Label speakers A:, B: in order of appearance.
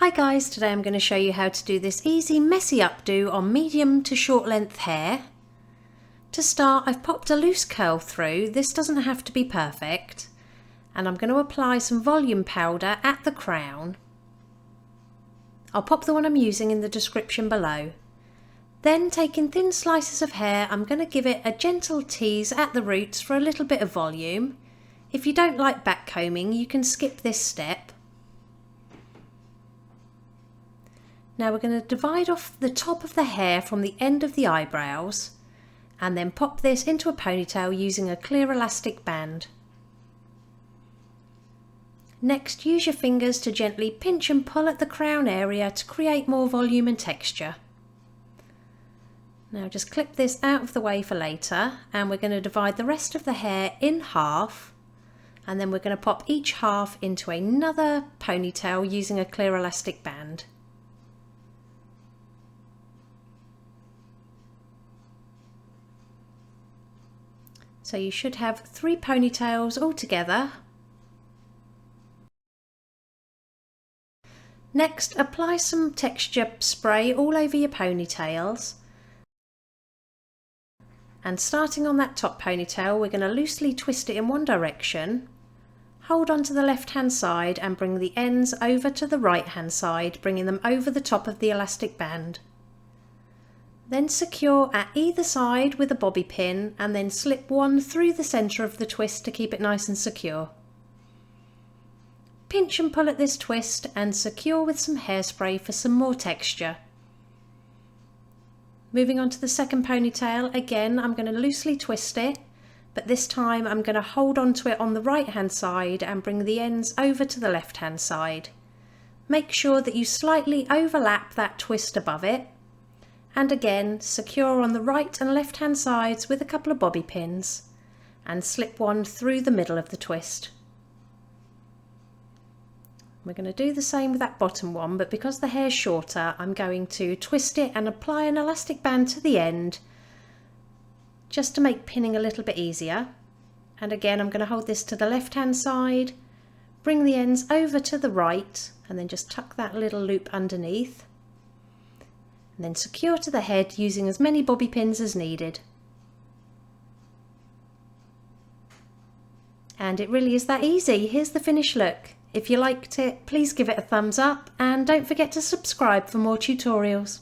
A: Hi guys, today I'm going to show you how to do this easy messy updo on medium to short length hair. To start, I've popped a loose curl through. This doesn't have to be perfect. And I'm going to apply some volume powder at the crown. I'll pop the one I'm using in the description below. Then, taking thin slices of hair, I'm going to give it a gentle tease at the roots for a little bit of volume. If you don't like back combing, you can skip this step. Now we're going to divide off the top of the hair from the end of the eyebrows and then pop this into a ponytail using a clear elastic band. Next, use your fingers to gently pinch and pull at the crown area to create more volume and texture. Now just clip this out of the way for later, and we're going to divide the rest of the hair in half, and then we're going to pop each half into another ponytail using a clear elastic band. So you should have 3 ponytails all together. Next, apply some texture spray all over your ponytails. And starting on that top ponytail, we're going to loosely twist it in one direction, hold on to the left hand side and bring the ends over to the right hand side, bringing them over the top of the elastic band. Then secure at either side with a bobby pin and then slip one through the centre of the twist to keep it nice and secure. Pinch and pull at this twist and secure with some hairspray for some more texture. Moving on to the second ponytail, again I'm going to loosely twist it, but this time I'm going to hold on to it on the right hand side and bring the ends over to the left hand side. Make sure that you slightly overlap that twist above it. And again, secure on the right and left hand sides with a couple of bobby pins and slip one through the middle of the twist. We're going to do the same with that bottom one, but because the hair's shorter, I'm going to twist it and apply an elastic band to the end just to make pinning a little bit easier. And again, I'm going to hold this to the left hand side, bring the ends over to the right and then just tuck that little loop underneath. And then secure to the head using as many bobby pins as needed. And it really is that easy. Here's the finished look. If you liked it, please give it a thumbs up and don't forget to subscribe for more tutorials.